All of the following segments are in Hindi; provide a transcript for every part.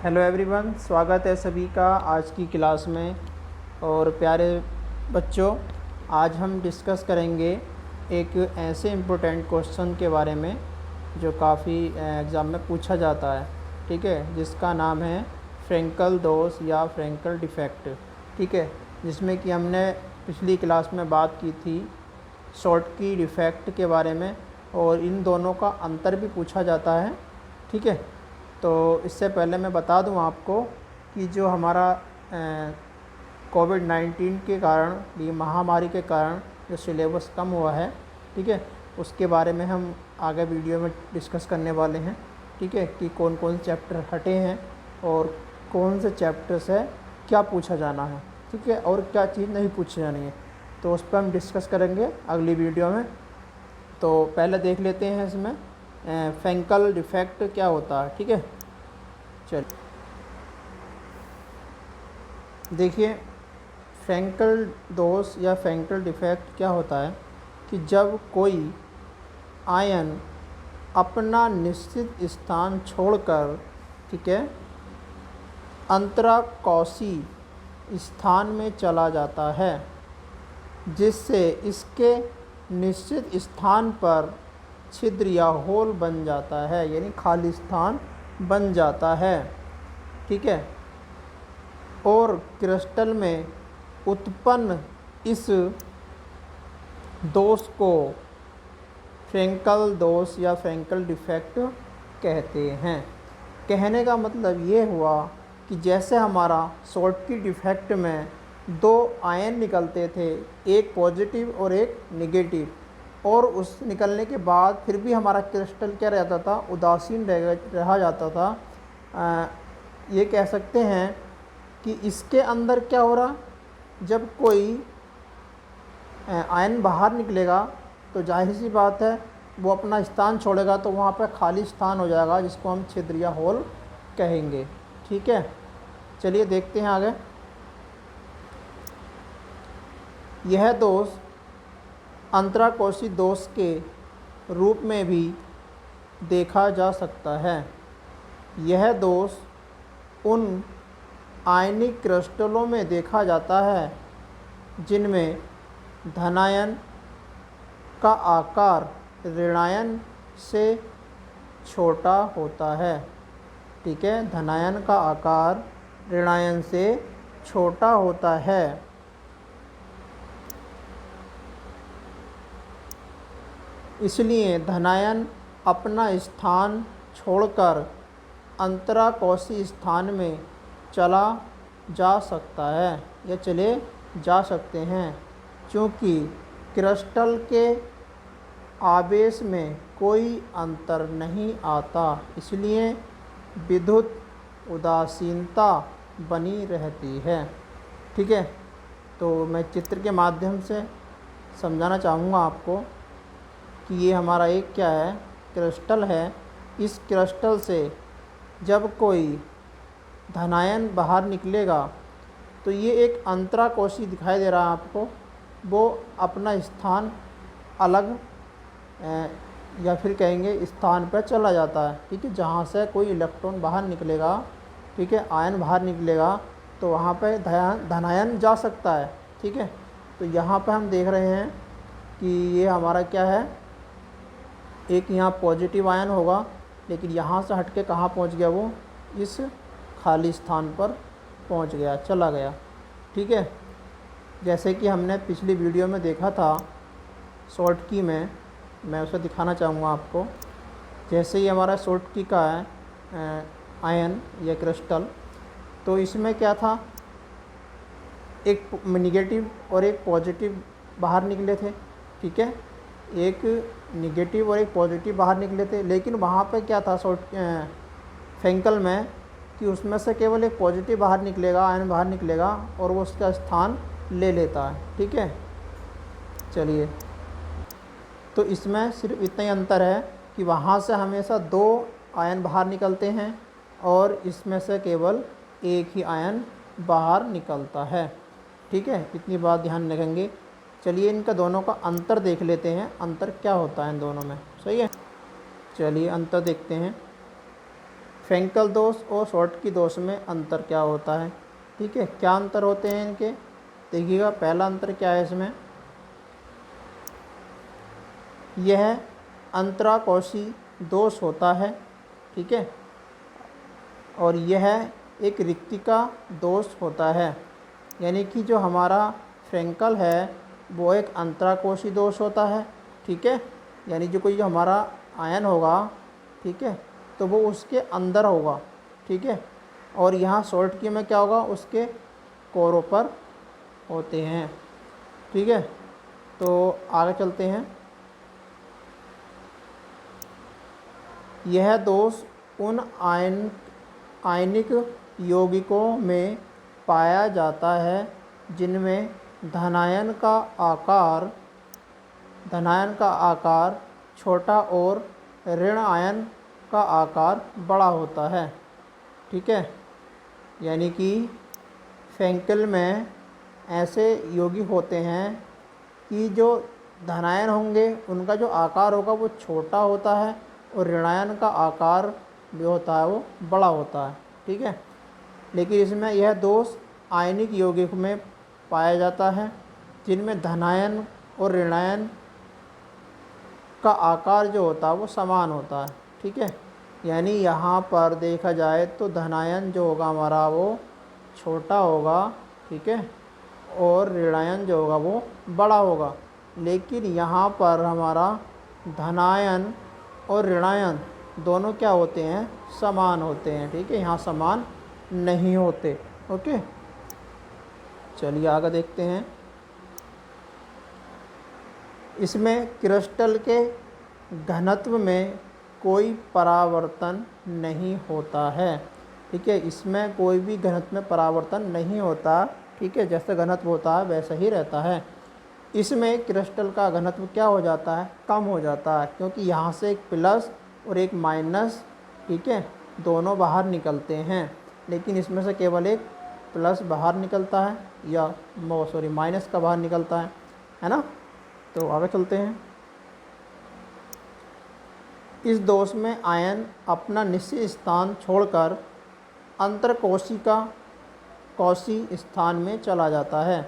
हेलो एवरीवन, स्वागत है सभी का आज की क्लास में। और प्यारे बच्चों, आज हम डिस्कस करेंगे एक ऐसे इम्पोर्टेंट क्वेश्चन के बारे में जो काफ़ी एग्ज़ाम में पूछा जाता है। ठीक है, जिसका नाम है फ्रैंकल दोष या फ्रैंकल डिफेक्ट। ठीक है, जिसमें कि हमने पिछली क्लास में बात की थी शॉर्टकी डिफेक्ट के बारे में, और इन दोनों का अंतर भी पूछा जाता है। ठीक है, तो इससे पहले मैं बता दूं आपको कि जो हमारा कोविड-19 के कारण, ये महामारी के कारण जो सिलेबस कम हुआ है, ठीक है, उसके बारे में हम आगे वीडियो में डिस्कस करने वाले हैं। ठीक है, कि कौन कौन से चैप्टर हटे हैं और कौन से चैप्टर से क्या पूछा जाना है, ठीक है, और क्या चीज़ नहीं पूछी जानी है, तो उस पर हम डिस्कस करेंगे अगली वीडियो में। तो पहले देख लेते हैं इसमें फ्रैंकल डिफेक्ट क्या होता है। ठीक है, चलिए देखिए, फ्रैंकल दोष या फ्रैंकल डिफेक्ट क्या होता है कि जब कोई आयन अपना निश्चित स्थान छोड़कर, ठीक है, अंतराकोशी स्थान में चला जाता है, जिससे इसके निश्चित स्थान पर छिद्र या होल बन जाता है, यानी खाली स्थान बन जाता है। ठीक है, और क्रिस्टल में उत्पन्न इस दोष को फ्रैंकल दोष या फ्रैंकल डिफेक्ट कहते हैं। कहने का मतलब ये हुआ कि जैसे हमारा शॉर्टकी डिफेक्ट में दो आयन निकलते थे, एक पॉजिटिव और एक नेगेटिव, और उस निकलने के बाद फिर भी हमारा क्रिस्टल क्या रहता था, उदासीन रहा जाता था। ये कह सकते हैं कि इसके अंदर क्या हो रहा, जब कोई आयन बाहर निकलेगा तो जाहिर सी बात है वो अपना स्थान छोड़ेगा, तो वहाँ पर खाली स्थान हो जाएगा, जिसको हम छिद्र या होल कहेंगे। ठीक है, चलिए देखते हैं आगे। यह दोष अंतराकोशी दोष के रूप में भी देखा जा सकता है। यह दोष उन आयनिक क्रिस्टलों में देखा जाता है जिनमें धनायन का आकार ऋणायन से छोटा होता है। ठीक है, धनायन का आकार ऋणायन से छोटा होता है। इसलिए धनायन अपना स्थान छोड़कर अंतराकोशी स्थान में चला जा सकता है या चले जा सकते हैं, क्योंकि क्रिस्टल के आवेश में कोई अंतर नहीं आता, इसलिए विद्युत उदासीनता बनी रहती है। ठीक है, तो मैं चित्र के माध्यम से समझाना चाहूँगा आपको कि ये हमारा एक क्या है, क्रिस्टल है। इस क्रिस्टल से जब कोई धनायन बाहर निकलेगा तो ये एक अंतराकोशी दिखाई दे रहा है आपको, वो अपना स्थान अलग या फिर कहेंगे स्थान पर चला जाता है। ठीक है, जहाँ से कोई इलेक्ट्रॉन बाहर निकलेगा, ठीक है, आयन बाहर निकलेगा, तो वहाँ पे धनायन जा सकता है। ठीक है, तो यहाँ पे हम देख रहे हैं कि ये हमारा क्या है, एक यहाँ पॉजिटिव आयन होगा, लेकिन यहाँ से हटके कहाँ पहुँच गया, वो इस खाली स्थान पर पहुँच गया, चला गया। ठीक है, जैसे कि हमने पिछली वीडियो में देखा था शॉर्टकी में, मैं उसे दिखाना चाहूँगा आपको। जैसे ही हमारा शॉर्टकी का है आयन या क्रिस्टल, तो इसमें क्या था, एक नेगेटिव और एक पॉजिटिव बाहर निकले थे। ठीक है, एक नेगेटिव और एक पॉजिटिव बाहर निकले थे, लेकिन वहाँ पे क्या था फ्रैंकल में कि उसमें से केवल एक पॉजिटिव बाहर निकलेगा, आयन बाहर निकलेगा, और वो उसका स्थान ले लेता है। ठीक है, चलिए, तो इसमें सिर्फ इतना ही अंतर है कि वहाँ से हमेशा दो आयन बाहर निकलते हैं और इसमें से केवल एक ही आयन बाहर निकलता है। ठीक है, इतनी बात ध्यान रखेंगे। चलिए इनका दोनों का अंतर देख लेते हैं, अंतर क्या होता है इन दोनों में। सही है, चलिए अंतर देखते हैं। फ्रैंकल दोष और शॉर्टकी दोष में अंतर क्या होता है। ठीक है, क्या अंतर होते हैं इनके, देखिएगा। पहला अंतर क्या है इसमें, यह अंतराकोशी दोष होता है। ठीक है, और यह एक रिक्तिका दोष होता है। यानी कि जो हमारा फ्रैंकल है वो एक अंतराकोशी दोष होता है। ठीक है, यानी जो कोई जो हमारा आयन होगा, ठीक है, तो वो उसके अंदर होगा। ठीक है, और यहाँ शॉर्टकी में क्या होगा, उसके कोरों पर होते हैं। ठीक है, तो आगे चलते हैं। यह दोष उन आयनिक यौगिकों में पाया जाता है जिनमें धनायन का आकार छोटा और ऋण आयन का आकार बड़ा होता है। ठीक है, यानी कि फ्रैंकल में ऐसे यौगिक होते हैं कि जो धनायन होंगे उनका जो आकार होगा वो छोटा होता है और ऋणायन का आकार जो होता है वो बड़ा होता है। ठीक है, लेकिन इसमें यह दोष आयनिक यौगिक में पाया जाता है जिनमें धनायन और ऋणायन का आकार जो होता है वो समान होता है। ठीक है, यानी यहाँ पर देखा जाए तो धनायन जो होगा हमारा वो छोटा होगा। ठीक है, और ऋणायन जो होगा वो बड़ा होगा। लेकिन यहाँ पर हमारा धनायन और ऋणायन दोनों क्या होते हैं, समान होते हैं। ठीक है, यहाँ समान नहीं होते। ओके, चलिए आगे देखते हैं। इसमें क्रिस्टल के घनत्व में कोई परावर्तन नहीं होता है। ठीक है, इसमें कोई भी घनत्व में परावर्तन नहीं होता। ठीक है, जैसे घनत्व होता है वैसा ही रहता है। इसमें क्रिस्टल का घनत्व क्या हो जाता है, कम हो जाता है, क्योंकि यहाँ से एक प्लस और एक माइनस, ठीक है, दोनों बाहर निकलते हैं। लेकिन इसमें से केवल एक प्लस बाहर निकलता है, या माइनस का बाहर निकलता है ना। तो आगे चलते हैं। इस दोष में आयन अपना निश्चित स्थान छोड़कर कोशी स्थान में चला जाता है।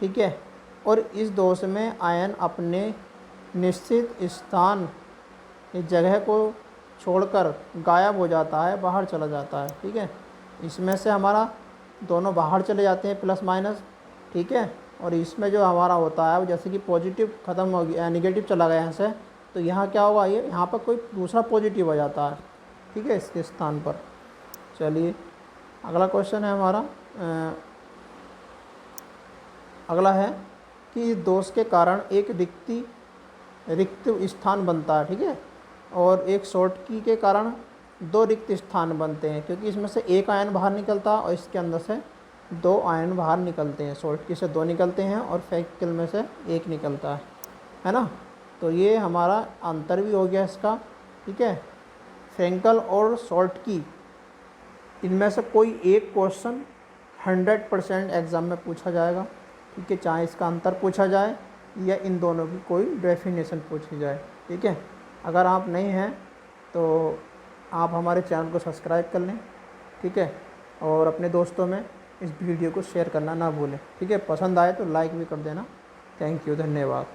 ठीक है, और इस दोष में आयन अपने निश्चित स्थान, इस जगह को छोड़कर गायब हो जाता है, बाहर चला जाता है। ठीक है, इसमें से हमारा दोनों बाहर चले जाते हैं, प्लस माइनस। ठीक है, और इसमें जो हमारा होता है वो जैसे कि पॉजिटिव ख़त्म हो गया, नेगेटिव चला गया यहाँ से, तो यहाँ क्या होगा, ये यहाँ पर कोई दूसरा पॉजिटिव हो जाता है। ठीक है, इसके स्थान पर। चलिए अगला क्वेश्चन है हमारा, अगला है कि इस दोष के कारण एक रिक्त स्थान बनता है। ठीक है, और एक शॉर्टकी के कारण दो रिक्त स्थान बनते हैं, क्योंकि इसमें से एक आयन बाहर निकलता है और इसके अंदर से दो आयन बाहर निकलते हैं। शॉर्टकी से दो निकलते हैं और फ्रैंकल में से एक निकलता है ना। तो ये हमारा अंतर भी हो गया इसका। ठीक है, फ्रैंकल और शॉर्टकी, इनमें से कोई एक क्वेश्चन 100% एग्ज़ाम में पूछा जाएगा। ठीक है, चाहे इसका अंतर पूछा जाए या इन दोनों की कोई डेफिनेशन पूछी जाए। ठीक है, अगर आप नहीं हैं तो आप हमारे चैनल को सब्सक्राइब कर लें। ठीक है, और अपने दोस्तों में इस वीडियो को शेयर करना ना भूलें। ठीक है, पसंद आए तो लाइक भी कर देना। थैंक यू, धन्यवाद।